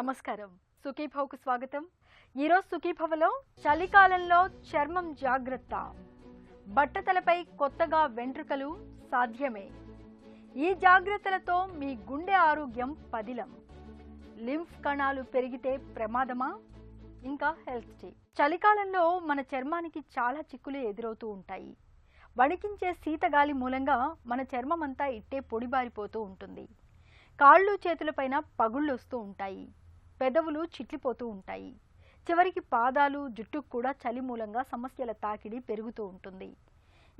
నమస్కారం. సుఖీభవకు స్వాగతం. ఈరోజు సుఖీభవలో చలికాలంలో చర్మం జాగ్రత్త, బట్టతలపై కొత్తగా వెంట్రుకలు సాధ్యమే. ఈ జాగ్రత్తలతో మీ గుండె ఆరోగ్యం పదిలం. లింఫ్ కణాలు పెరిగితే ప్రమాదమా? ఇంకా హెల్త్ టిప్. చలికాలంలో మన చర్మానికి చాలా చిక్కులు ఎదురవుతూ ఉంటాయి. వణికించే శీతగాలి మూలంగా మన చర్మం అంతా ఇట్టే పొడిబారిపోతూ ఉంటుంది. కాళ్ళు చేతులపైన పగుళ్ళు వస్తూ ఉంటాయి. పెదవులు చిట్లిపోతూ ఉంటాయి. చివరికి పాదాలు జుట్టుకు కూడా చలి మూలంగా సమస్యల తాకిడి పెరుగుతూ ఉంటుంది.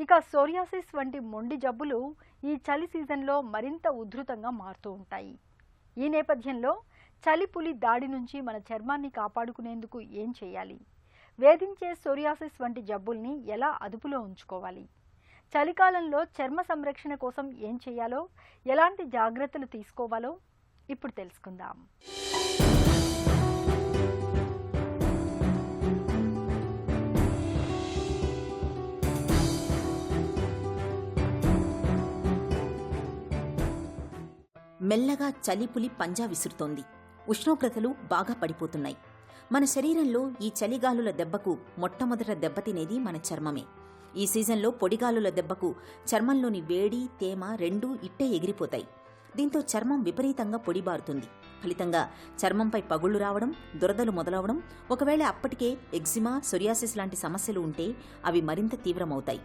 ఇక సోరియాసిస్ వంటి మొండి జబ్బులు ఈ చలి సీజన్లో మరింత ఉధృతంగా మారుతూ ఉంటాయి. ఈ నేపథ్యంలో చలిపులి దాడి నుంచి మన చర్మాన్ని కాపాడుకునేందుకు ఏం చేయాలి? వేధించే సోరియాసిస్ వంటి జబ్బుల్ని ఎలా అదుపులో ఉంచుకోవాలి? చలికాలంలో చర్మ సంరక్షణ కోసం ఏం చేయాలో, ఎలాంటి జాగ్రత్తలు తీసుకోవాలో ఇప్పుడు తెలుసుకుందాం. మెల్లగా చలిపులి పంజా విసురుతోంది. ఉష్ణోగ్రతలు బాగా పడిపోతున్నాయి. మన శరీరంలో ఈ చలిగాలుల దెబ్బకు మొట్టమొదట దెబ్బతినేది మన చర్మమే. ఈ సీజన్లో పొడిగాలుల దెబ్బకు చర్మంలోని వేడి, తేమ రెండూ ఇట్టే ఎగిరిపోతాయి. దీంతో చర్మం విపరీతంగా పొడిబారుతుంది. ఫలితంగా చర్మంపై పగుళ్లు రావడం, దురదలు మొదలవడం, ఒకవేళ అప్పటికే ఎగ్జిమా, సోరియాసిస్ లాంటి సమస్యలు ఉంటే అవి మరింత తీవ్రమవుతాయి.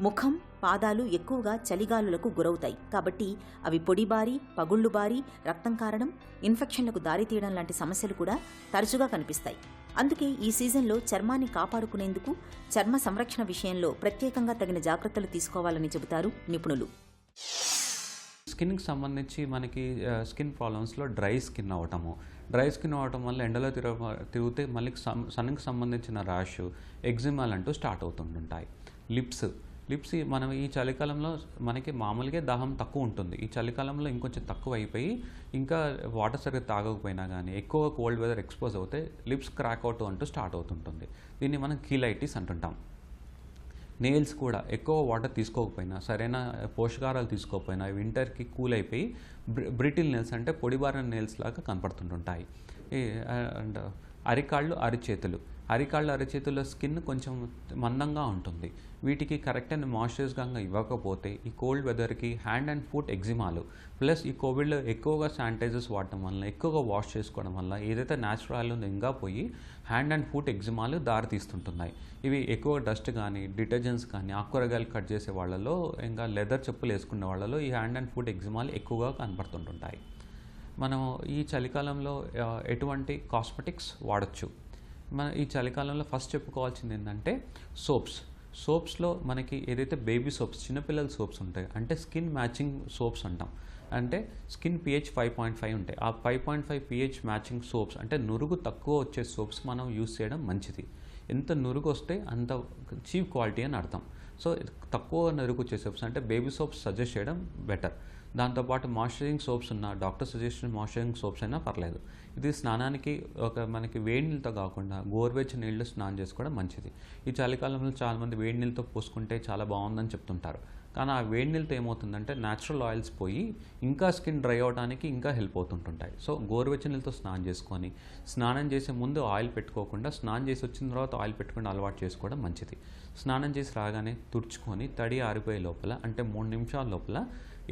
ముఖం, పాదాలు ఎక్కువగా చలిగాలులకు గురవుతాయి. కాబట్టి అవి పొడిబారి, పగుళ్లు బారి, రక్తం కారడం, ఇన్ఫెక్షన్లకు దారితీయడం లాంటి సమస్యలు కూడా తరచుగా కనిపిస్తాయి. అందుకే ఈ సీజన్లో చర్మాన్ని కాపాడుకునేందుకు చర్మ సంరక్షణ విషయంలో ప్రత్యేకంగా తగిన జాగ్రత్తలు తీసుకోవాలని చెబుతారు నిపుణులు. స్కిన్కి సంబంధించి మనకి స్కిన్ ప్రాబ్లమ్స్లో డ్రై స్కిన్ అవ్వటం వల్ల ఎండలో తిరిగితే మళ్ళీ సన్కి సంబంధించిన ర్యాష్, ఎగ్జిమాలు అంటూ స్టార్ట్ అవుతుంటాయి. లిప్స్ మనం ఈ చలికాలంలో మనకి మామూలుగా దాహం తక్కువ ఉంటుంది. ఈ చలికాలంలో ఇంకొంచెం తక్కువ అయిపోయి ఇంకా వాటర్ సరిగ్గా తాగకపోయినా కానీ ఎక్కువ కోల్డ్ వెదర్ ఎక్స్పోజ్ అవుతే లిప్స్ క్రాక్ అవుట్ అంటూ స్టార్ట్ అవుతుంటుంది. దీన్ని మనం కీలైటిస్ అంటుంటాం. నెయిల్స్ కూడా ఎక్కువ వాటర్ తీసుకోకపోయినా, సరైన పోషకాహారాలు తీసుకోకపోయినా వింటర్కి కూల్ అయిపోయి బ్రిటిల్ నెయిల్స్ అంటే పొడిబారిన నెయిల్స్ లాగా కనపడుతుంటాయి. అండ్ అరిచేతుల్లో స్కిన్ కొంచెం మందంగా ఉంటుంది. వీటికి కరెక్ట్ అయిన మాయిశ్చరైజర్గా ఇవ్వకపోతే ఈ కోల్డ్ వెదర్కి హ్యాండ్ అండ్ ఫుట్ ఎగ్జిమాలు, ప్లస్ ఈ కోవిడ్లో ఎక్కువగా శానిటైజర్స్ వాడటం వల్ల, ఎక్కువగా వాష్ చేసుకోవడం వల్ల ఏదైతే న్యాచురల్ ఉందో ఇంకా పోయి హ్యాండ్ అండ్ ఫుట్ ఎగ్జిమాలు దారితీస్తుంటున్నాయి. ఇవి ఎక్కువ డస్ట్ కానీ, డిటర్జెంట్స్ కానీ, ఆకుకూరగాయలు కట్ చేసే వాళ్ళలో, ఇంకా లెదర్ చెప్పులు వేసుకునే వాళ్ళలో ఈ హ్యాండ్ అండ్ ఫుట్ ఎగ్జిమాలు ఎక్కువగా కనపడుతుంటాయి. మనం ఈ చలికాలంలో ఎటువంటి కాస్మెటిక్స్ వాడచ్చు? మన ఈ చలికాలంలో ఫస్ట్ చెప్పుకోవాల్సింది ఏంటంటే సోప్స్లో మనకి ఏదైతే బేబీ సోప్స్, చిన్నపిల్లల సోప్స్ ఉంటాయి, అంటే స్కిన్ మ్యాచింగ్ సోప్స్ అంటాం. అంటే స్కిన్ pH 5.5 ఉంటాయి. ఆ 5.5 pH మ్యాచింగ్ సోప్స్ అంటే నురుగు తక్కువ వచ్చే సోప్స్ మనం యూస్ చేయడం మంచిది. ఎంత నురుగు వస్తే అంత చీప్ క్వాలిటీ అని అర్థం. సో తక్కువ నురుగు వచ్చే సోప్స్ అంటే బేబీ సోప్స్ సజెస్ట్ చేయడం బెటర్. దాంతోపాటు మాయిశ్చరైజింగ్ సోప్స్ ఉన్న డాక్టర్ సజెషన్ మాయిశ్చరైజింగ్ సోప్స్ అయినా పర్లేదు. ఇది స్నానానికి మనకి వేడి నీళ్ళతో కాకుండా గోరువెచ్చని నీళ్ళు స్నానం చేసుకోవడం మంచిది. ఈ చలికాలంలో చాలామంది వేడి నీళ్ళతో పోసుకుంటే చాలా బాగుందని చెప్తుంటారు. కానీ ఆ వేడి నీళ్ళతో ఏమవుతుందంటే న్యాచురల్ ఆయిల్స్ పోయి ఇంకా స్కిన్ డ్రై అవడానికి ఇంకా హెల్ప్ అవుతుంటుంటాయి. సో గోరువెచ్చని నీళ్ళతో స్నానం చేసుకొని, స్నానం చేసే ముందు ఆయిల్ పెట్టుకోకుండా స్నానం చేసి వచ్చిన తర్వాత ఆయిల్ పెట్టుకుని అలవాటు చేసుకోవడం మంచిది. స్నానం చేసి రాగానే తుడుచుకొని తడి ఆరిపోయే లోపల, అంటే 3 నిమిషాల లోపల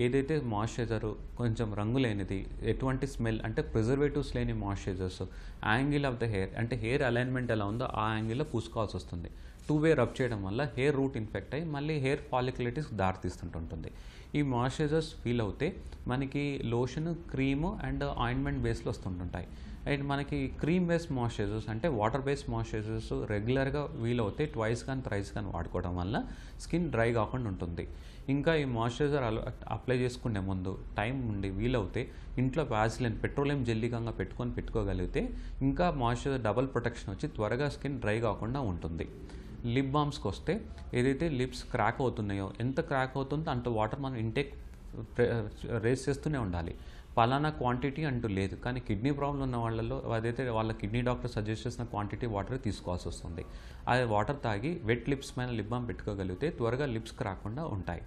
ఏదైతే మాయిశ్చరైజర్ కొంచెం రంగు లేనిది, ఎటువంటి స్మెల్ అంటే ప్రిజర్వేటివ్స్ లేని moisturisers, angle of the hair అంటే హెయిర్ అలైన్మెంట్ ఎలా ఉందో ఆ యాంగిల్లో పూసుకోవాల్సి వస్తుంది. 2 వే రబ్ చేయడం వల్ల హెయిర్ రూట్ ఇన్ఫెక్ట్ అయ్యి మళ్ళీ హెయిర్ ఫాలిక్యులైటిస్ దారితీస్తుంటుంది. ఈ మాయిశ్చరైజర్స్ ఫీల్ అవుతే మనకి లోషన్, క్రీము అండ్ ఆయింట్మెంట్ బేస్లో వస్తుంటాయి. అండ్ మనకి క్రీమ్ బేస్డ్ మాయిశ్చరైజర్స్ అంటే వాటర్ బేస్డ్ మాయిశ్చరైజర్స్ రెగ్యులర్గా వీలవుతే ట్వైస్ కానీ థ్రైస్ కానీ వాడుకోవడం వల్ల స్కిన్ డ్రై కాకుండా ఉంటుంది. ఇంకా ఈ మాయిశ్చరైజర్ అప్లై చేసుకునే ముందు టైం ఉండి వీలవుతే ఇంట్లో వ్యాజిలిన్, పెట్రోలియం జెల్లీగా పెట్టుకోగలిగితే ఇంకా మాయిశ్చరైజర్ డబుల్ ప్రొటెక్షన్ వచ్చి త్వరగా స్కిన్ డ్రై కాకుండా ఉంటుంది. లిప్ బామ్స్కి వస్తే ఏదైతే లిప్స్ క్రాక్ అవుతున్నాయో, ఎంత క్రాక్ అవుతుందో అంత వాటర్ మనం ఇంటేక్ రేస్ చేస్తూనే ఉండాలి. పలానా క్వాంటిటీ అంటూ లేదు. కానీ కిడ్నీ ప్రాబ్లం ఉన్న వాళ్ళలో అదైతే వాళ్ళ కిడ్నీ డాక్టర్ సజెస్ట్ చేసిన క్వాంటిటీ వాటర్ తీసుకోవాల్సి వస్తుంది. అది వాటర్ తాగి వెట్ లిప్స్ పైన లిప్ బామ్ పెట్టుకోగలిగితే త్వరగా లిప్స్కి రాకుండా ఉంటాయి.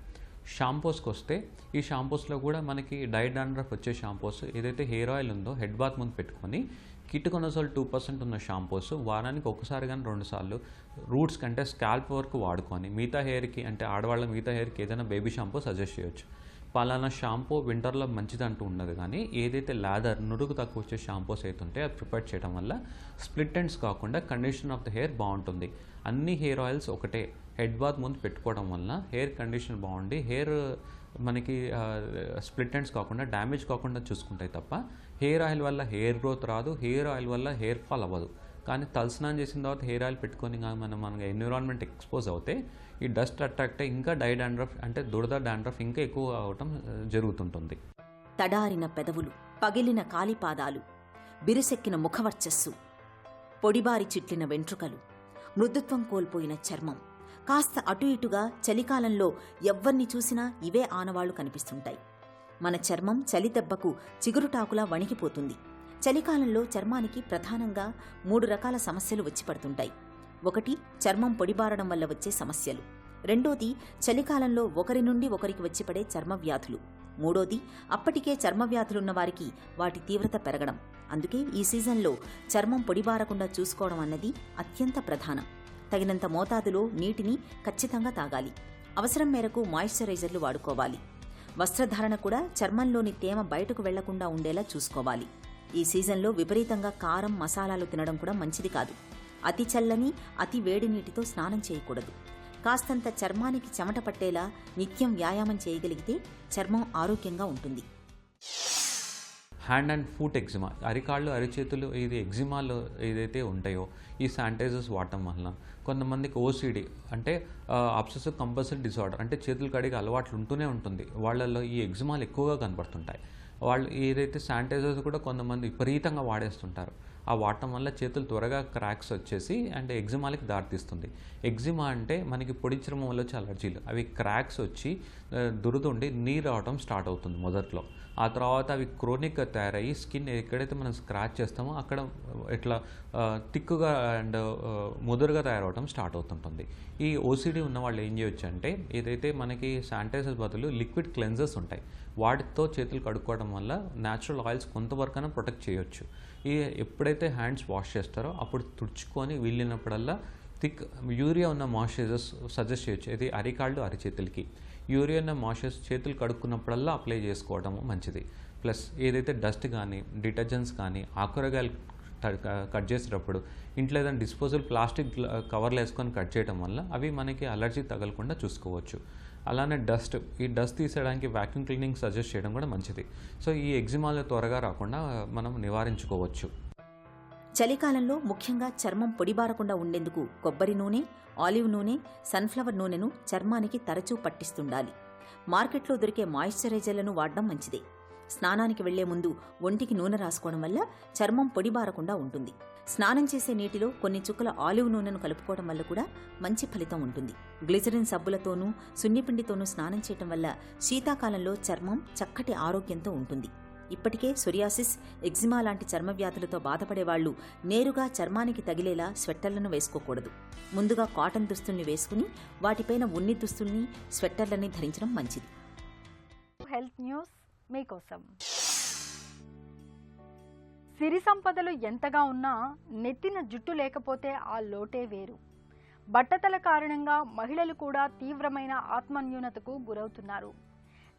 షాంపూస్కి వస్తే ఈ షాంపూస్లో కూడా మనకి డై డాండ్రఫ్ వచ్చే షాంపూస్ ఏదైతే హెయిర్ ఆయిల్ ఉందో హెడ్ బాత్ ముందు పెట్టుకొని కిటోకొనజోల్ 2% ఉన్న షాంపూస్ వారానికి ఒకసారి కానీ 2 సార్లు రూట్స్ కంటే స్కాల్ప్ వరకు వాడుకొని మిగతా హెయిర్కి అంటే ఆడవాళ్ళ మిగతా హెయిర్కి ఏదైనా బేబీ షాంపూ సజెస్ట్ చేయొచ్చు. పలానా షాంపూ వింటర్లో మంచిదంటూ ఉండదు, కానీ ఏదైతే లాదర్ నురుగు తక్కువ వచ్చే షాంపూస్ అయితే ఉంటే అది ప్రిపేర్ చేయడం వల్ల స్ప్లిట్ ఎండ్స్ కాకుండా కండిషన్ ఆఫ్ ద హెయిర్ బాగుంటుంది. అన్ని హెయిర్ ఆయిల్స్ ఒకటే హెడ్ బాత్ ముందు పెట్టుకోవడం వల్ల హెయిర్ కండిషన్ బాగుండి హెయిర్ మనకి స్ప్లిట్ ఎండ్స్ కాకుండా డ్యామేజ్ కాకుండా చూసుకుంటాయి తప్ప హెయిర్ ఆయిల్ వల్ల హెయిర్ గ్రోత్ రాదు, హెయిర్ ఆయిల్ వల్ల హెయిర్ ఫాల్ అవ్వదు. కానీ తలస్నానం చేసిన తర్వాత హెయిర్ ఆయిల్ పెట్టుకొని మనకి ఎన్విరాన్మెంట్ ఎక్స్పోజ్ అవుతే ఈ డస్ట్ అట్రాక్ట్ అయ్యి ఇంకా డై డాండ్రఫ్ అంటే దురద డాండ్రఫ్ ఇంకా ఎక్కువ అవటం జరుగుతుంటుంది. తడారిన పెదవులు, పగిలిన కాలిపాదాలు, బిరుసెక్కిన ముఖవర్చస్సు, పొడిబారి చిట్లిన వెంట్రుకలు, మృదుత్వం కోల్పోయిన చర్మం, కాస్త అటు ఇటుగా చలికాలంలో ఎవ్వర్ని చూసినా ఇవే ఆనవాళ్లు కనిపిస్తుంటాయి. మన చర్మం చలి దెబ్బకు చిగురుటాకులా వణికిపోతుంది. చలికాలంలో చర్మానికి ప్రధానంగా 3 రకాల సమస్యలు వచ్చి పడుతుంటాయి. ఒకటి, చర్మం పొడిబారడం వల్ల వచ్చే సమస్యలు. రెండోది, చలికాలంలో ఒకరి నుండి ఒకరికి వచ్చి పడే చర్మ వ్యాధులు. మూడోది, అప్పటికే చర్మ వ్యాధులున్న వారికి వాటి తీవ్రత పెరగడం. అందుకే ఈ సీజన్లో చర్మం పొడిబారకుండా చూసుకోవడం అన్నది అత్యంత ప్రధానం. తగినంత మోతాదులో నీటిని ఖచ్చితంగా తాగాలి. అవసరం మేరకు మాయిశ్చరైజర్లు వాడుకోవాలి. వస్త్రధారణ కూడా చర్మంలోని తేమ బయటకు వెళ్లకుండా ఉండేలా చూసుకోవాలి. ఈ సీజన్లో విపరీతంగా కారం, మసాలాలు తినడం కూడా మంచిది కాదు. అతి చల్లని, అతి వేడి నీటితో స్నానం చేయకూడదు. కాస్తంత చర్మానికి చెమట పట్టేలా నిత్యం వ్యాయామం చేయగలిగితే చర్మం ఆరోగ్యంగా ఉంటుంది. హ్యాండ్ అండ్ ఫుట్ ఎగ్జిమా, అరికాళ్ళు అరిచేతులు ఇది ఎగ్జిమాలు ఏదైతే ఉంటాయో ఈ శానిటైజర్స్ వాడటం వలన కొంతమందికి ఓసిడి అంటే అబ్సెసివ్ కంపల్సివ్ డిసార్డర్ అంటే చేతులు కడిగే అలవాట్లు ఉంటూనే ఉంటుంది. వాళ్ళల్లో ఈ ఎగ్జిమాలు ఎక్కువగా కనపడుతుంటాయి. వాళ్ళు ఏదైతే శానిటైజర్స్ కూడా కొంతమంది విపరీతంగా వాడేస్తుంటారు. ఆ వాడటం వల్ల చేతులు త్వరగా క్రాక్స్ వచ్చేసి అంటే ఎగ్జిమాలకి దారితీస్తుంది. ఎగ్జిమా అంటే మనకి పొడి చర్మం వల్ల వచ్చే అలర్జీలు. అవి క్రాక్స్ వచ్చి దురదుండి నీరు రావడం స్టార్ట్ అవుతుంది మొదట్లో. ఆ తర్వాత అవి క్రోనిక్గా తయారయ్యి స్కిన్ ఎక్కడైతే మనం స్క్రాచ్ చేస్తామో అక్కడ ఇట్లా థిక్గా అండ్ ముదురుగా తయారవడం స్టార్ట్ అవుతుంటుంది. ఈ ఓసిడి ఉన్న వాళ్ళు ఏం చేయొచ్చు అంటే ఏదైతే మనకి శానిటైజర్స్ బదులు లిక్విడ్ క్లెన్జర్స్ ఉంటాయి, వాటితో చేతులు కడుక్కోవడం వల్ల న్యాచురల్ ఆయిల్స్ కొంతవరకైనా ప్రొటెక్ట్ చేయొచ్చు. ఈ ఎప్పుడైతే హ్యాండ్స్ వాష్ చేస్తారో అప్పుడు తుడుచుకొని వీళ్ళినప్పుడల్లా థిక్ యూరియా ఉన్న మాయిశ్చరైజర్స్ సజెస్ట్ చేయొచ్చు. ఇది అరికాళ్ళు అరిచేతులకి యూరియా ఉన్న మాయిశ్చరైజర్స్ చేతులు కడుక్కున్నప్పుడల్లా అప్లై చేసుకోవడం మంచిది. ప్లస్ ఏదైతే డస్ట్ కానీ డిటర్జెంట్స్ కానీ ఆకురగాయలు కట్ చేసేటప్పుడు ఇంట్లో ఏదైనా డిస్పోజల్ ప్లాస్టిక్ కవర్లు వేసుకొని కట్ చేయడం వల్ల అవి మనకి అలర్జీ తగలకుండా చూసుకోవచ్చు. అలానే ఈ డస్ట్ తీసేయడానికి వ్యాక్యూమ్ క్లీనింగ్ సజెస్ట్ చేయడం కూడా మంచిది. సో ఈ ఎగ్జిమాలు త్వరగా రాకుండా మనం నివారించుకోవచ్చు. చలికాలంలో ముఖ్యంగా చర్మం పొడిబారకుండా ఉండేందుకు కొబ్బరి నూనె, ఆలివ్ నూనె, సన్ఫ్లవర్ నూనెను చర్మానికి తరచూ పట్టిస్తుండాలి. మార్కెట్లో దొరికే మాయిశ్చరైజర్లను వాడడం మంచిదే. స్నానానికి వెళ్లే ముందు ఒంటికి నూనె రాసుకోవడం వల్ల చర్మం పొడిబారకుండా ఉంటుంది. స్నానం చేసే నీటిలో కొన్ని చుక్కల ఆలివ్ నూనెను కలుపుకోవడం వల్ల కూడా మంచి ఫలితం ఉంటుంది. గ్లిజరిన్ సబ్బులతోనూ సున్నిపిండితోనూ స్నానం చేయడం వల్ల శీతాకాలంలో చర్మం చక్కటి ఆరోగ్యంతో ఉంటుంది. ఇప్పటికే సొరియాసిస్, ఎగ్జిమా లాంటి చర్మ వ్యాధులతో బాధపడేవాళ్లు నేరుగా చర్మానికి తగిలేలా స్వెట్టర్లను వేసుకోకూడదు. ముందుగా కాటన్ దుస్తుల్ని వేసుకుని వాటిపైన ఉన్ని దుస్తుల్ని, స్వెట్టర్లని ధరించడం మంచిది. హెల్త్ న్యూస్ మీకోసం. సిరి సంపదలు ఎంతగా ఉన్నా నెత్తిన జుట్టు లేకపోతే ఆ లోటే వేరు. బట్టతల కారణంగా మహిళలు కూడా తీవ్రమైన ఆత్మన్యూనతకు గురవుతున్నారు.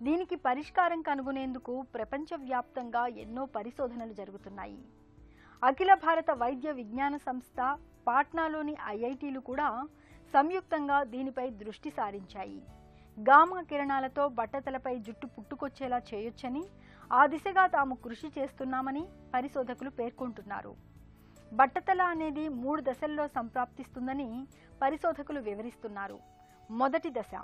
దీనికి పరిష్కారం కనుగొనేందుకు ప్రపంచవ్యాప్తంగా ఎన్నో పరిశోధనలు జరుగుతున్నాయి. అఖిల భారత వైద్య విజ్ఞాన సంస్థ, పాట్నాలోని ఐఐటీలు కూడా సంయుక్తంగా దీనిపై దృష్టి సారించాయి. గామా కిరణాలతో బట్టతలపై జుట్టు పుట్టుకొచ్చేలా చేయొచ్చని, ఆ దిశగా తాము కృషి చేస్తున్నామని పరిశోధకులు పేర్కొంటున్నారు. బట్టతల అనేది 3 దశల్లో సంప్రాప్తిస్తుందని పరిశోధకులు వివరిస్తున్నారు. మొదటి దశ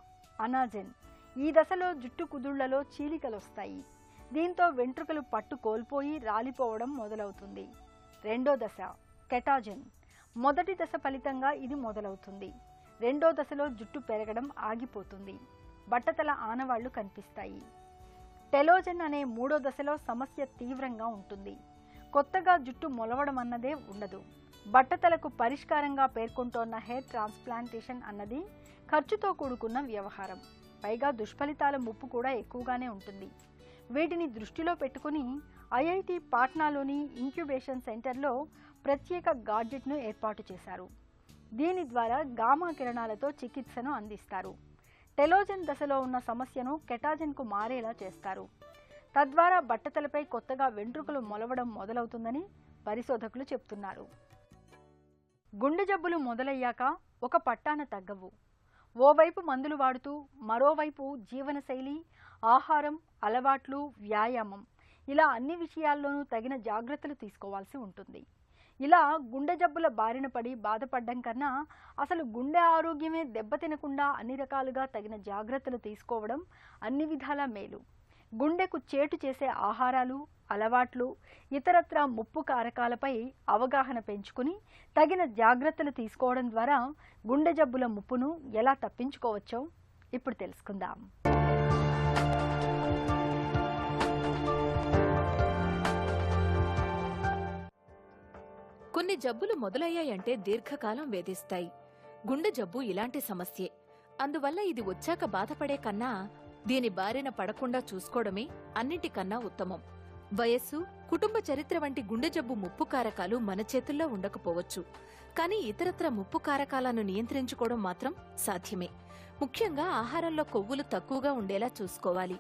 అనాజెన్. ఈ దశలో జుట్టు కుదుళ్లలో చీలికలొస్తాయి. దీంతో వెంట్రుకలు పట్టు కోల్పోయి రాలిపోవడం మొదలవుతుంది. రెండో దశ కెటాజెన్. మొదటి దశ ఫలితంగా ఇది మొదలవుతుంది. రెండో దశలో జుట్టు పెరగడం ఆగిపోతుంది. బట్టతల ఆనవాళ్లు కనిపిస్తాయి. టెలోజెన్ అనే 3వ దశలో సమస్య తీవ్రంగా ఉంటుంది. కొత్తగా జుట్టు మొలవడం అన్నదే ఉండదు. బట్టతలకు పరిష్కారంగా పేర్కొంటోన్న హెయిర్ ట్రాన్స్ప్లాంటేషన్ అన్నది ఖర్చుతో కూడుకున్న వ్యవహారం. పైగా దుష్ఫలితాల ముప్పు కూడా ఎక్కువగానే ఉంటుంది. వీటిని దృష్టిలో పెట్టుకుని ఐఐటి పాట్నాలోని ఇంక్యుబేషన్ సెంటర్లో ప్రత్యేక గాడ్జెట్ను ఏర్పాటు చేశారు. దీని ద్వారా గామా కిరణాలతో చికిత్సను అందిస్తారు. టెలోజన్ దశలో ఉన్న సమస్యను కెటాజన్కు మారేలా చేస్తారు. తద్వారా బట్టతలపై కొత్తగా వెంట్రుకలు మొలవడం మొదలవుతుందని పరిశోధకులు చెప్తున్నారు. గుండె జబ్బులు మొదలయ్యాక ఒక పట్టాన తగ్గవు. ఓవైపు మందులు వాడుతూ మరోవైపు జీవనశైలి, ఆహారం, అలవాట్లు, వ్యాయామం ఇలా అన్ని విషయాల్లోనూ తగిన జాగ్రత్తలు తీసుకోవాల్సి ఉంటుంది. ఇలా గుండె జబ్బుల బారిన పడి బాధపడడం కన్నా అసలు గుండె ఆరోగ్యమే దెబ్బతినకుండా అన్ని రకాలుగా తగిన జాగ్రత్తలు తీసుకోవడం అన్ని విధాలా మేలు. గుండెకు చేటు చేసే ఆహారాలు, అలవాట్లు, ఇతరత్రా ముప్పు కారకాలపై అవగాహన పెంచుకుని తగిన జాగ్రత్తలు తీసుకోవడం ద్వారా గుండె జబ్బుల ముప్పును ఎలా తప్పించుకోవచ్చో ఇప్పుడు తెలుసుకుందాం. కొన్ని జబ్బులు మొదలయ్యాయంటే దీర్ఘకాలం వేధిస్తాయి. గుండె జబ్బు ఇలాంటి సమస్యే. అందువల్ల ఇది వచ్చాక బాధపడే కన్నా దీని బారిన పడకుండా చూసుకోవడమే అన్నిటికన్నా ఉత్తమం. వయస్సు, కుటుంబ చరిత్ర వంటి గుండె జబ్బు ముప్పు కారకాలు మన చేతుల్లో ఉండకపోవచ్చు. కానీ ఇతరత్ర ముప్పు కారకాలను నియంత్రించుకోవడం మాత్రం సాధ్యమే. ముఖ్యంగా ఆహారంలో కొవ్వులు తక్కువగా ఉండేలా చూసుకోవాలి.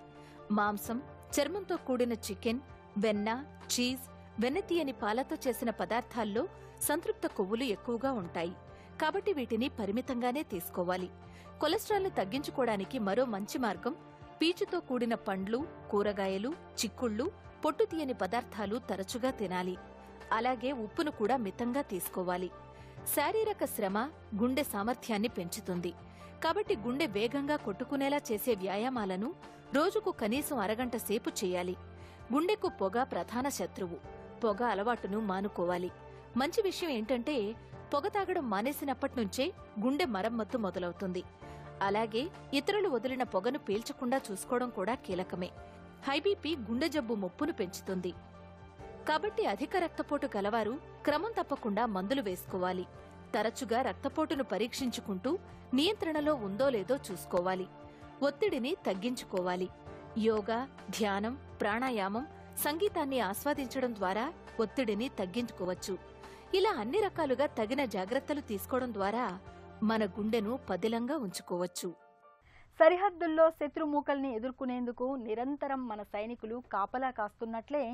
మాంసం, చర్మంతో కూడిన చికెన్, వెన్న, చీజ్, వెన్నతీయని పాలతో చేసిన పదార్థాల్లో సంతృప్త కొవ్వులు ఎక్కువగా ఉంటాయి. కాబట్టి వీటిని పరిమితంగానే తీసుకోవాలి. కొలెస్ట్రాల్ను తగ్గించుకోవడానికి మరో మంచి మార్గం పీచుతో కూడిన పండ్లు, కూరగాయలు, చిక్కుళ్ళు, పొట్టు తీయని పదార్థాలు తరచుగా తినాలి. అలాగే ఉప్పును కూడా మితంగా తీసుకోవాలి. శారీరక శ్రమ గుండె సామర్థ్యాన్ని పెంచుతుంది. కాబట్టి గుండె వేగంగా కొట్టుకునేలా చేసే వ్యాయామాలను రోజుకు కనీసం అరగంట సేపు చేయాలి. గుండెకు పొగ ప్రధాన శత్రువు. పొగ అలవాటును మానుకోవాలి. మంచి విషయం ఏంటంటే పొగ తాగడం మానేసినప్పటినుంచే గుండె మరమ్మత్తు మొదలవుతుంది. అలాగే ఇతరులు వదిలిన పొగను పీల్చకుండా చూసుకోవడం కూడా కీలకమే. హైబీపీ గుండె జబ్బు ముప్పును పెంచుతుంది. కాబట్టి అధిక రక్తపోటు గలవారు క్రమం తప్పకుండా మందులు వేసుకోవాలి. తరచుగా రక్తపోటును పరీక్షించుకుంటూ నియంత్రణలో ఉందో లేదో చూసుకోవాలి. ఒత్తిడిని తగ్గించుకోవాలి. యోగా, ధ్యానం, ప్రాణాయామం, సంగీతాన్ని ఆస్వాదించడం ద్వారా ఒత్తిడిని తగ్గించుకోవచ్చు. ఇలా అన్ని రకాలుగా తగిన జాగ్రత్తలు తీసుకోవడం ద్వారా మన గుండెను పదిలంగా ఉంచుకోవచ్చు. సరిహద్దుల్లో శత్రుమూకల్ని ఎదుర్కొనేందుకు నిరంతరం మన సైనికులు కాపలా కాస్తున్నట్లే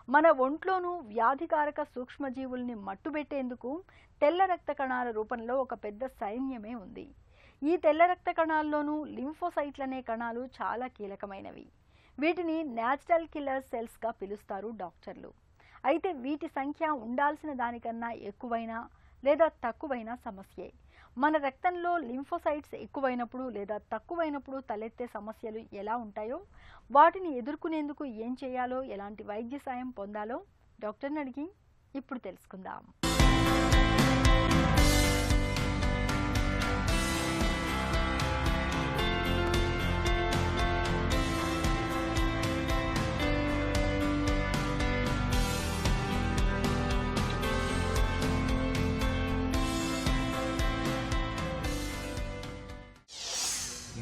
మన ఒంట్లోనూ వ్యాధికారక సూక్ష్మజీవుల్ని మట్టుబెట్టేందుకు తెల్ల రక్త కణాల రూపంలో ఒక పెద్ద సైన్యమే ఉంది. ఈ తెల్ల రక్త కణాల్లోనూ లింఫోసైట్లనే కణాలు చాలా కీలకమైనవి. వీటిని న్యాచురల్ కిల్లర్ సెల్స్గా పిలుస్తారు డాక్టర్లు. అయితే వీటి సంఖ్య ఉండాల్సిన దానికన్నా ఎక్కువైనా లేదా తక్కువైనా సమస్యే. మన రక్తంలో లింఫోసైట్స్ ఎక్కువైనప్పుడు లేదా తక్కువైనప్పుడు తలెత్తే సమస్యలు ఎలా ఉంటాయో, వాటిని ఎదుర్కొనేందుకు ఏం చేయాలో, ఎలాంటి వైద్య సాయం పొందాలో డాక్టర్ని అడిగి ఇప్పుడు తెలుసుకుందాం.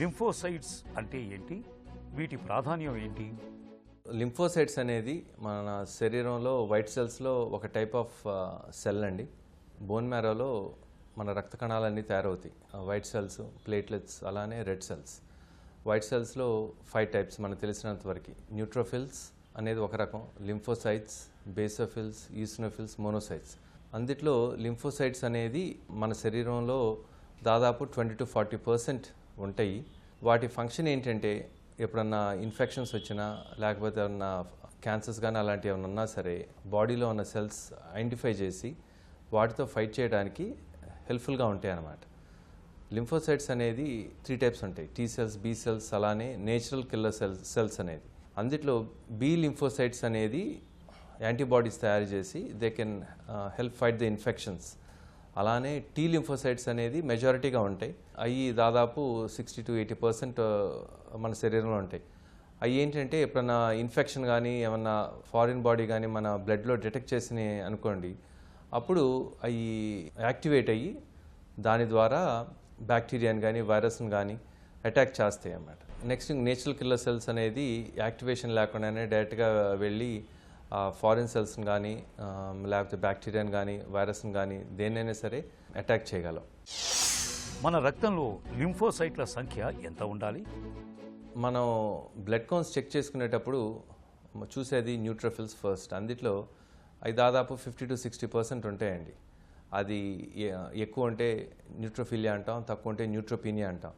లింఫోసైట్స్ అంటే ఏంటి? వీటి ప్రాధాన్యం ఏంటి? లింఫోసైట్స్ అనేది మన శరీరంలో వైట్ సెల్స్లో ఒక టైప్ ఆఫ్ సెల్ అండి. బోన్ మ్యారోలో మన రక్త కణాలన్నీ తయారవుతాయి. వైట్ సెల్స్, ప్లేట్లెట్స్, అలానే రెడ్ సెల్స్. వైట్ సెల్స్లో 5 టైప్స్ మనకు తెలిసినంత వరకు. న్యూట్రోఫిల్స్ అనేది ఒక రకం, లింఫోసైట్స్, బేసోఫిల్స్, ఈసినోఫిల్స్, మోనోసైట్స్. అందుట్లో లింఫోసైట్స్ అనేది మన శరీరంలో దాదాపు 20 to 40% ఉంటాయి. వాటి ఫంక్షన్ ఏంటంటే ఎప్పుడన్నా ఇన్ఫెక్షన్స్ వచ్చినా లేకపోతే ఏమన్నా క్యాన్సర్స్ కానీ అలాంటివి ఏమైనా ఉన్నా సరే బాడీలో ఉన్న సెల్స్ ఐడెంటిఫై చేసి వాటితో ఫైట్ చేయడానికి హెల్ప్ఫుల్గా ఉంటాయి అన్నమాట. లింఫోసైట్స్ అనేది 3 టైప్స్ ఉంటాయి. టీ సెల్స్, బి సెల్స్, అలానే నేచురల్ కిల్లర్ సెల్స్ అనేది. అందులో బి లింఫోసైట్స్ అనేది యాంటీబాడీస్ తయారు చేసి they can help fight the infections. అలానే టీ లింఫోసైట్స్ అనేది మెజారిటీగా ఉంటాయి. అవి దాదాపు 60 to 80% మన శరీరంలో ఉంటాయి. అవి ఏంటంటే ఎప్పుడన్నా ఇన్ఫెక్షన్ కానీ ఏమన్నా ఫారిన్ బాడీ కానీ మన బ్లడ్లో డిటెక్ట్ చేసినాయి అనుకోండి, అప్పుడు అవి యాక్టివేట్ అయ్యి దాని ద్వారా బ్యాక్టీరియాని కానీ వైరస్ని కానీ అటాక్ చేస్తాయి అన్నమాట. నెక్స్ట్ నేచురల్ కిల్లర్ సెల్స్ అనేది యాక్టివేషన్ లేకుండానే డైరెక్ట్గా వెళ్ళి ఫారిన్ సెల్స్ని కానీ లేకపోతే బ్యాక్టీరియాని కానీ వైరస్ని కానీ దేన్నైనా సరే అటాక్ చేయగలం. మన రక్తంలో లింఫోసైట్ల సంఖ్య ఎంత ఉండాలి? మనం బ్లడ్ కౌంట్స్ చెక్ చేసుకునేటప్పుడు చూసేది న్యూట్రోఫిల్స్ ఫస్ట్. అందులో అవి దాదాపు 50 to 60% ఉంటాయండి. అది ఎక్కువ ఉంటే న్యూట్రోఫిలియా అంటాం, తక్కువ ఉంటే న్యూట్రోపీనియా అంటాం.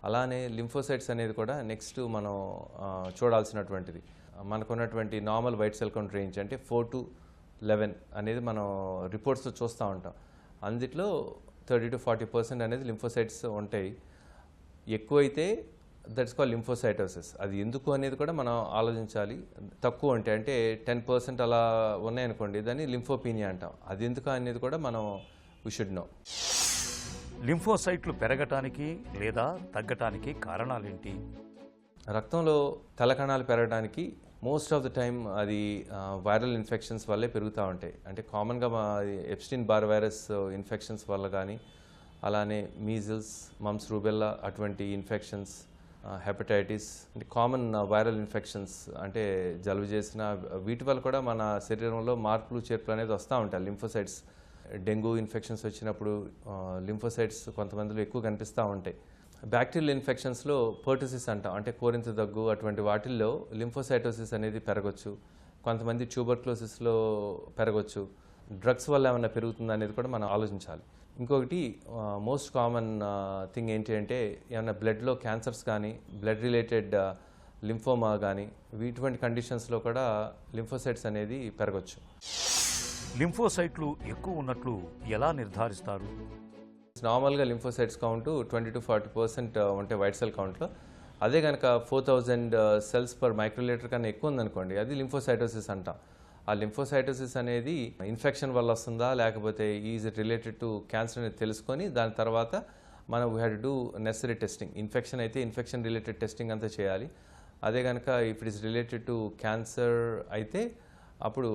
అలానే లింఫోసైట్స్ అనేది కూడా నెక్స్ట్ మనం చూడాల్సినటువంటిది. మనకున్నటువంటి normal white cell count range అంటే 4 to 11 అనేది మనం రిపోర్ట్స్లో చూస్తూ ఉంటాం. అందులో 30 to 40% అనేది లింఫోసైట్స్ ఉంటాయి. ఎక్కువైతే దట్స్ కాల్ లింఫోసైటోసిస్. అది ఎందుకు అనేది కూడా మనం ఆలోచించాలి. తక్కువ అంటే 10% అలా ఉన్నాయనుకోండి, దాన్ని లింఫోపీనియా అంటాం. అది ఎందుకు అనేది కూడా మనం వీ షుడ్ నో. లింఫోసైట్లు పెరగటానికి లేదా తగ్గటానికి కారణాలేంటి? రక్తంలో తెల్ల కణాలు పెరగడానికి మోస్ట్ ఆఫ్ ద టైమ్ అది వైరల్ ఇన్ఫెక్షన్స్ వల్లే పెరుగుతూ ఉంటాయి. అంటే కామన్గా ఎప్స్టీన్ బార్ వైరస్ ఇన్ఫెక్షన్స్ వల్ల కానీ, అలానే మీజిల్స్, మమ్స్, రూబెల్లా అటువంటి ఇన్ఫెక్షన్స్, హెపటైటిస్ అంటే కామన్ వైరల్ ఇన్ఫెక్షన్స్ అంటే జలుబు చేసిన వీటి వల్ల కూడా మన శరీరంలో మార్పులు చేర్పులు అనేది వస్తూ ఉంటాయి. లింఫోసైట్స్ డెంగ్యూ ఇన్ఫెక్షన్స్ వచ్చినప్పుడు లింఫోసైట్స్ కొంతమందిలో ఎక్కువ కనిపిస్తూ ఉంటాయి. బ్యాక్టీరియల్ ఇన్ఫెక్షన్స్లో పర్టుసిస్ అంటాం, అంటే కోరింత దగ్గు అటువంటి వాటిల్లో లింఫోసైటోసిస్ అనేది పెరగచ్చు. కొంతమంది ట్యూబర్క్లోసిస్లో పెరగచ్చు. డ్రగ్స్ వల్ల ఏమైనా పెరుగుతుందా అనేది కూడా మనం ఆలోచించాలి. ఇంకొకటి మోస్ట్ కామన్ థింగ్ ఏంటి అంటే ఏమైనా బ్లడ్లో క్యాన్సర్స్ కానీ, బ్లడ్ రిలేటెడ్ లింఫోమా కానీ, ఇటువంటి కండిషన్స్లో కూడా లింఫోసైట్స్ అనేది పెరగచ్చు. లింఫోసైట్లు ఎక్కువ ఉన్నట్లు ఎలా నిర్ధారిస్తారు? నార్మల్గా లింఫోసైట్స్ కౌంట్ 20 to 40% ఉంటే వైట్ సెల్ కౌంట్లో, అదే కనుక 4000 సెల్స్ పర్ మైక్రోలీటర్ కన్నా ఎక్కువ ఉందనుకోండి, అది లింఫోసైటోసిస్ అంటాం. ఆ లింఫోసైటోసిస్ అనేది ఇన్ఫెక్షన్ వల్ల వస్తుందా లేకపోతే is it related to cancer అనేది తెలుసుకొని దాని తర్వాత మనం we had to do necessary testing. Infection అయితే ఇన్ఫెక్షన్ రిలేటెడ్ టెస్టింగ్ అంతా చేయాలి. అదే కనుక if it is related to cancer అయితే అప్పుడు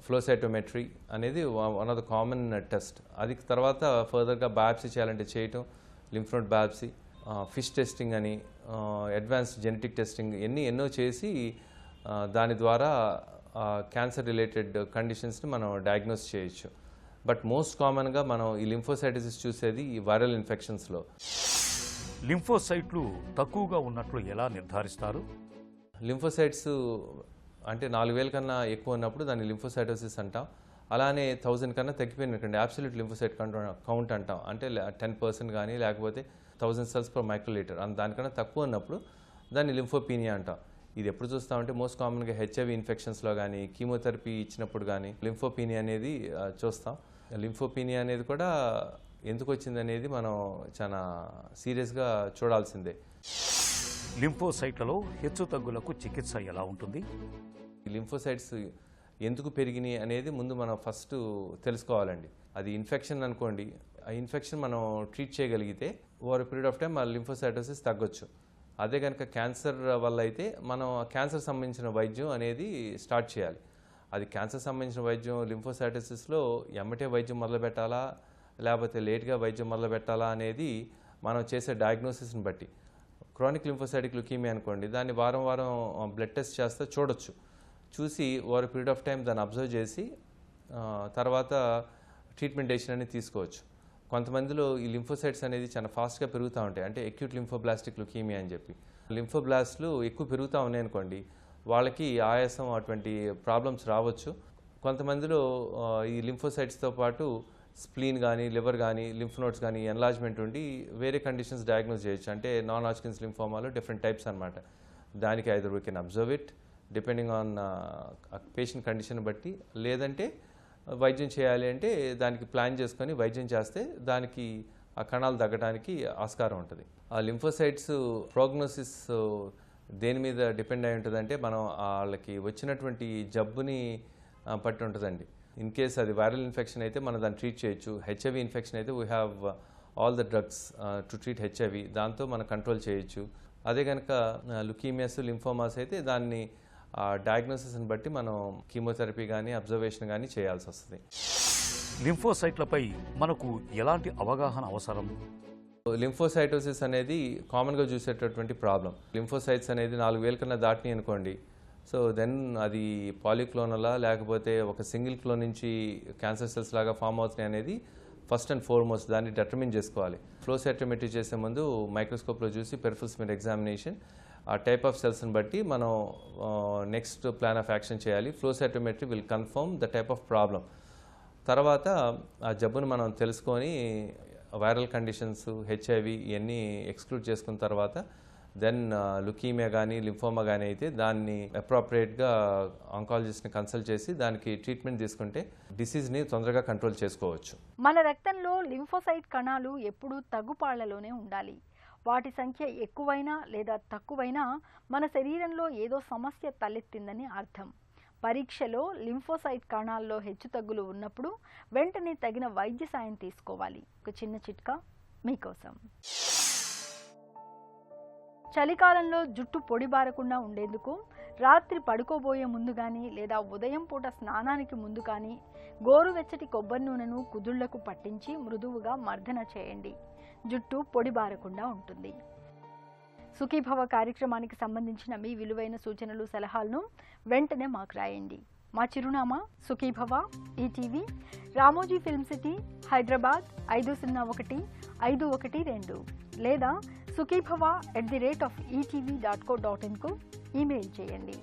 ఫ్లోసైటోమెట్రీ అనేది one of the common test. అది తర్వాత ఫర్దర్గా బయాప్సీ చేయాలంటే చేయటం, lymph node biopsy, fish testing అని, అడ్వాన్స్డ్ జెనెటిక్ టెస్టింగ్ ఎన్నో చేసి దాని ద్వారా క్యాన్సర్ రిలేటెడ్ కండిషన్స్ని మనం డయాగ్నోస్ చేయొచ్చు. బట్ మోస్ట్ కామన్గా మనం ఈ లింఫోసైటిసిస్ చూసేది ఈ వైరల్ ఇన్ఫెక్షన్స్లో. లింఫోసైట్లు తక్కువగా ఉన్నట్లు ఎలా నిర్ధారిస్తారు? లింఫోసైట్స్ అంటే 4000 కన్నా ఎక్కువ ఉన్నప్పుడు దాన్ని లింఫోసైటోసిస్ అంటాం. అలానే 1000 కన్నా తగ్గిపోయినటువంటి అబ్సల్యూట్ లింఫోసైట్ కౌంట్ అంటాం. అంటే 10% కానీ లేకపోతే 1000 సెల్స్ పర్ మైక్రోలీటర్ దానికన్నా తక్కువ ఉన్నప్పుడు దాన్ని లింఫోపీనియా అంటాం. ఇది ఎప్పుడు చూస్తామంటే మోస్ట్ కామన్గా హెచ్ఐవి ఇన్ఫెక్షన్స్లో కానీ, కీమోథెరపీ ఇచ్చినప్పుడు కానీ లింఫోపీనియా అనేది చూస్తాం. లింఫోపీనియా అనేది కూడా ఎందుకు వచ్చింది అనేది మనం చాలా సీరియస్గా చూడాల్సిందే. లింఫోసైట్లలో హెచ్చు తగ్గులకు చికిత్స ఎలా ఉంటుంది? లింఫోసైట్స్ ఎందుకు పెరిగినాయి అనేది ముందు మనం ఫస్ట్ తెలుసుకోవాలండి. అది ఇన్ఫెక్షన్ అనుకోండి, ఆ ఇన్ఫెక్షన్ మనం ట్రీట్ చేయగలిగితే ఓవర్ పీరియడ్ ఆఫ్ టైం ఆ లింఫోసైటోసిస్ తగ్గొచ్చు. అదే కనుక క్యాన్సర్ వల్ల అయితే మనం క్యాన్సర్ సంబంధించిన వైద్యం అనేది స్టార్ట్ చేయాలి. అది క్యాన్సర్ సంబంధించిన వైద్యం లింఫోసైటోసిస్లో ఎమ్మటే వైద్యం మొదలు పెట్టాలా లేకపోతే లేట్గా వైద్యం మొదలు పెట్టాలా అనేది మనం చేసే డయాగ్నోసిస్ని బట్టి. క్రానిక్ లింఫోసైటిక్ లుకీమియా అనుకోండి, దాన్ని వారం బ్లడ్ టెస్ట్ చేస్తే చూడొచ్చు. చూసి ఓవర్ పీరియడ్ ఆఫ్ టైం దాన్ని అబ్జర్వ్ చేసి తర్వాత ట్రీట్మెంట్ డెసిషన్ అనేది తీసుకోవచ్చు. కొంతమందిలో ఈ లింఫోసైట్స్ అనేది చాలా ఫాస్ట్గా పెరుగుతూ ఉంటాయి, అంటే అక్యూట్ లింఫోబ్లాస్టిక్ లుకీమియా అని చెప్పి. లింఫోబ్లాస్ట్లు ఎక్కువ పెరుగుతూ ఉన్నాయనుకోండి, వాళ్ళకి ఆయాసం అటువంటి ప్రాబ్లమ్స్ రావచ్చు. కొంతమందిలో ఈ లింఫోసైట్స్తో పాటు స్ప్లీన్ కానీ, లివర్ కానీ, లింఫ్ నోడ్స్ కానీ ఎన్లార్జ్మెంట్ ఉండి వేరే కండిషన్స్ డయాగ్నోస్ చేయొచ్చు. అంటే నాన్ హాజ్కిన్స్ లింఫోమాలో డిఫరెంట్ టైప్స్ అనమాట. దానికి either we can observe it depending on patient condition బట్టి, లేదంటే వైద్యం చేయాలి అంటే దానికి ప్లాన్ చేసుకొని వైద్యం చేస్తే దానికి ఆ కణాలు తగ్గడానికి ఆస్కారం ఉంటుంది. ఆ లింఫోసైట్స్ ప్రోగ్నోసిస్ దేని మీద డిపెండ్ అయి ఉంటుందంటే మనం వాళ్ళకి వచ్చినటువంటి జబ్బుని పట్టి ఉంటుందండి. ఇన్ కేస్ అది వైరల్ ఇన్ఫెక్షన్ అయితే మనం దాన్ని ట్రీట్ చేయొచ్చు. హెచ్ఐవి ఇన్ఫెక్షన్ అయితే we have all the drugs to treat HIV, దాంతో మనం కంట్రోల్ చేయొచ్చు. అదే కనుక లుకీమియాస్, లింఫోమాస్ అయితే దాన్ని డయాగ్నోసిస్ని బట్టి మనం కీమోథెరపీ కానీ, అబ్జర్వేషన్ కానీ చేయాల్సి వస్తుంది. లింఫోసైట్లపై మనకు ఎలాంటి అవగాహన అవసరం? లింఫోసైటోసిస్ అనేది కామన్గా చూసేటటువంటి ప్రాబ్లం. లింఫోసైట్స్ అనేది 4000 కన్నా దాటినాయి అనుకోండి, సో దెన్ అది పాలిక్లోనలా లేకపోతే ఒక సింగిల్ క్లోన్ నుంచి క్యాన్సర్ సెల్స్ లాగా ఫామ్ అవుతున్నాయి అనేది ఫస్ట్ అండ్ ఫార్మోస్ట్ దాన్ని డిటర్మిన్ చేసుకోవాలి. ఫ్లో సైటోమెట్రీ చేసే ముందు మైక్రోస్కోప్లో చూసి పెరిఫరల్ స్మియర్ ఎగ్జామినేషన్ ఆ టైప్ ఆఫ్ సెల్స్ని బట్టి మనం నెక్స్ట్ ప్లాన్ ఆఫ్ యాక్షన్ చేయాలి. Flow cytometry will confirm the type of problem. తర్వాత ఆ జబ్బును మనం తెలుసుకొని వైరల్ కండిషన్స్, హెచ్ఐవి ఇవన్నీ ఎక్స్క్లూడ్ చేసుకున్న తర్వాత దెన్ లుకీమియా కానీ లింఫోమా కానీ అయితే దాన్ని అప్రోప్రియేట్గా ఆంకాలజిస్ట్ని కన్సల్ట్ చేసి దానికి ట్రీట్మెంట్ తీసుకుంటే డిసీజ్ని తొందరగా కంట్రోల్ చేసుకోవచ్చు. మన రక్తంలో లింఫోసైట్ కణాలు ఎప్పుడూ తగ్గుపాళ్లలోనే ఉండాలి. వాటి సంఖ్య ఎక్కువైనా లేదా తక్కువైనా మన శరీరంలో ఏదో సమస్య తలెత్తిందని అర్థం. పరీక్షలో లింఫోసైట్ కణాల్లో హెచ్చుతగ్గులు ఉన్నప్పుడు వెంటనే తగిన వైద్య సాయం తీసుకోవాలి. ఒక చిన్న చిట్కా మీకోసం. చలికాలంలో జుట్టు పొడిబారకుండా ఉండేందుకు రాత్రి పడుకోబోయే ముందు కానీ లేదా ఉదయం పూట స్నానానికి ముందు కానీ గోరువెచ్చటి కొబ్బరి నూనెను కుదుళ్లకు పట్టించి మృదువుగా మర్దన చేయండి. జుట్టు పొడిబారకుండా ఉంటుంది. సుఖీభవ కార్యక్రమానికి సంబంధించిన మీ విలువైన సూచనలు, సలహాలను వెంటనే మాకు రాయండి. మా చిరునామా Sukhibhava, ETV, Ramoji film city, Hyderabad 501512 లేదా sukhibhava@etv.co.in కు ఈమెయిల్ చేయండి.